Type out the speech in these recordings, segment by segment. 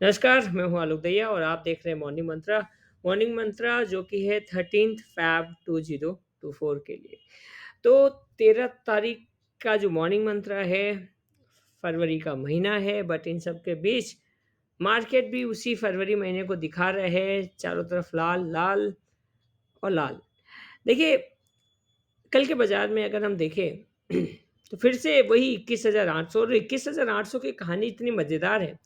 नमस्कार, मैं हूँ आलोक दहिया और आप देख रहे हैं मॉर्निंग मंत्रा। मॉर्निंग मंत्रा जो कि है 13th फ़ैब 2024 के लिए। तो 13 तारीख का जो मॉर्निंग मंत्रा है, फरवरी का महीना है, बट इन सब के बीच मार्केट भी उसी फरवरी महीने को दिखा रहा है, चारों तरफ लाल, लाल और लाल। देखिए, कल के बाज़ार में अगर हम देखें तो फिर से वही 21,800 और 21,800 की कहानी इतनी मज़ेदार है।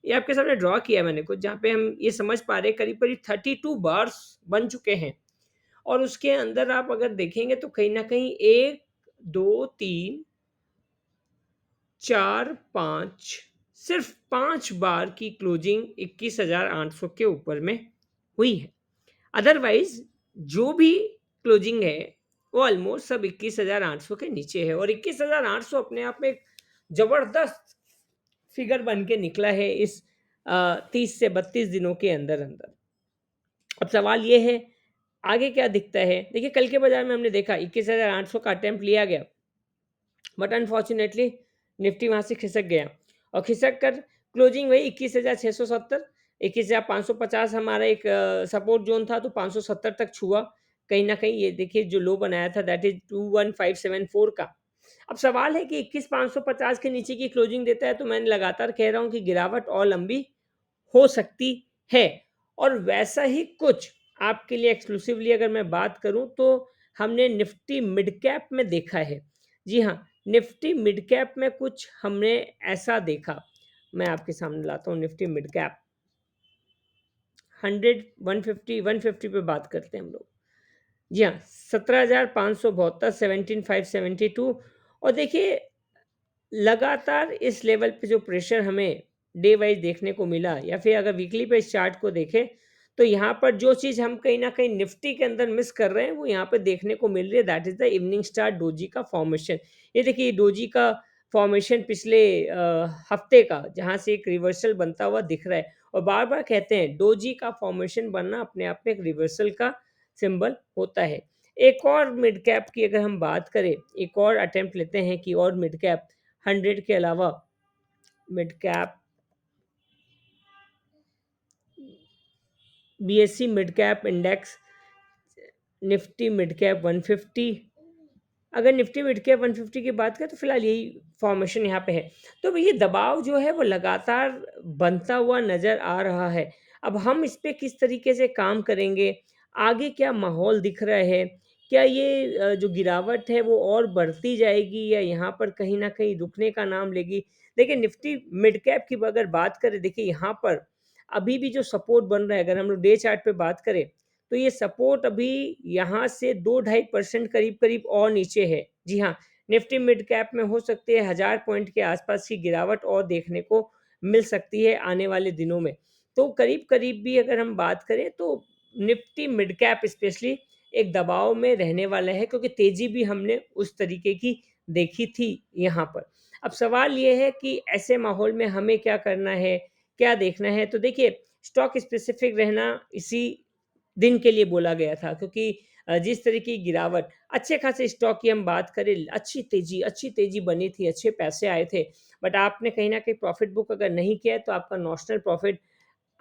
ये आपके सामने ड्रॉ किया है मैंने कुछ, जहाँ पे हम ये समझ पा रहे हैं करीब-करीब 32 बार्स बन चुके हैं और उसके अंदर आप अगर देखेंगे तो कहीं न कहीं 1, 2, 3, 4, 5 सिर्फ़ 5 बार की क्लोजिंग 21,800 के ऊपर में हुई है। अदरवाइज़ जो भी क्लोजिंग है, वो ऑलमोस्ट सब 21,800 के नीचे है और 21,800 अपने आप में एक ज़बरदस्त फिगर बन के निकला है इस 30 से 32 दिनों के अंदर-अंदर। अब सवाल ये है, आगे क्या दिखता है? देखिए, कल के बाज़ार में हमने देखा 21,800 का अटेम्प्ट लिया गया, बट अनफॉर्च्यूनेटली निफ्टी वहाँ से खिसक गया और खिसक कर क्लोजिंग वही 21,670, 21,550 हमारा एक सपोर्ट ज़ोन था, तो 570 तक छुआ। कहीं न कहीं ये देखिए जो लो बनाया था दैट इज़ 21,574 का। अब सवाल है कि 21,550 के नीचे की क्लोजिंग देता है, तो मैं लगातार कह रहा हूँ कि गिरावट और लंबी हो सकती है और वैसा ही कुछ आपके लिए एक्सक्लूसिवली अगर मैं बात करूँ तो हमने निफ्टी मिड कैप में देखा है। जी हाँ, निफ्टी मिड कैप में कुछ हमने ऐसा देखा, मैं आपके सामने लाता हूँ निफ्टी मिड कैप 100, 150, 150 पे बात करते हैं हम लोग। जी हाँ, 17,572, 17,572 और देखिए लगातार इस लेवल पे जो प्रेशर हमें डे वाइज़ देखने को मिला या फिर अगर वीकली पे इस चार्ट को देखें, तो यहाँ पर जो चीज़ हम कहीं न कहीं निफ्टी के अंदर मिस कर रहे हैं, वो यहाँ पे देखने को मिल रही है that is the evening star doji का फॉर्मेशन। ये देखिए डोजी का फॉर्मेशन पिछले हफ्ते का जहाँ से एक रिवर्सल बनता हुआ दिख रहा है और बार-बार कहते हैं डोजी का फॉर्मेशन बनना अपने आप में एक रिवर्सल का सिंबल होता है। एक और मिड कैप की अगर हम बात करें, एक और अटेम्प्ट लेते हैं कि और मिड कैप 100 के अलावा mid cap BSE mid cap index, Nifty mid cap 150, अगर निफ्टी मिड कैप 150 की बात करें तो फिलहाल यही फॉर्मेशन यहाँ पे है। तो ये दबाव जो है वो लगातार बनता हुआ नज़र आ रहा है। अब हम इस पे किस तरीके से काम करेंगे? आगे क्या माहौल दिख रहा है? क्या ये जो गिरावट है वो और बढ़ती जाएगी या यहाँ पर कहीं न कहीं रुकने का नाम लेगी? देखिए निफ्टी मिड कैप की अगर बात करें, देखिए यहाँ पर अभी भी जो सपोर्ट बन रहा है, अगर हम लोग डे चार्ट पे बात करें तो ये सपोर्ट अभी यहाँ से 2 ढाई परसेंट करीब-करीब और नीचे है। जी हाँ, निफ्टी मिड कैप में हो सकती है 1000 पॉइंट के आसपास की गिरावट और देखने को मिल सकती है आने वाले दिनों में। तो करीब-करीब भी अगर हम बात करें तो निफ्टी मिड कैप स्पेशली एक दबाव में रहने वाला है क्योंकि तेज़ी भी हमने उस तरीके की देखी थी यहाँ पर। अब सवाल ये है कि ऐसे माहौल में हमें क्या करना है, क्या देखना है? तो देखिए स्टॉक स्पेसिफिक रहना इसी दिन के लिए बोला गया था क्योंकि जिस तरह की गिरावट अच्छे खासे स्टॉक की हम बात करें, अच्छी तेज़ी बनी थी, अच्छे पैसे आए थे। बट आपने कहीं न कहीं प्रॉफ़िट बुक अगर नहीं किया है तो आपका नॉशनल प्रॉफ़िट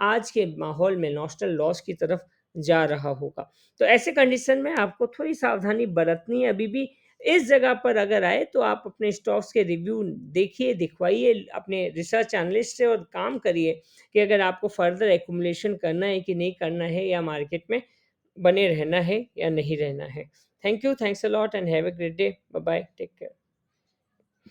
आज के माहौल में नॉशनल लॉस की तरफ जा रहा होगा। तो ऐसे कंडीशन में आपको थोड़ी सावधानी बरतनी है अभी भी। इस जगह पर अगर आए तो आप अपने स्टॉक्स के रिव्यू देखिए, दिखवाइए अपने रिसर्च एनालिस्ट से और काम करिए कि अगर आपको फर्दर एक्युमुलेशन करना है कि नहीं करना है या मार्केट में बने रहना है या नहीं रहना है। Thank you, thanks a lot and have a great day. Bye bye, take care.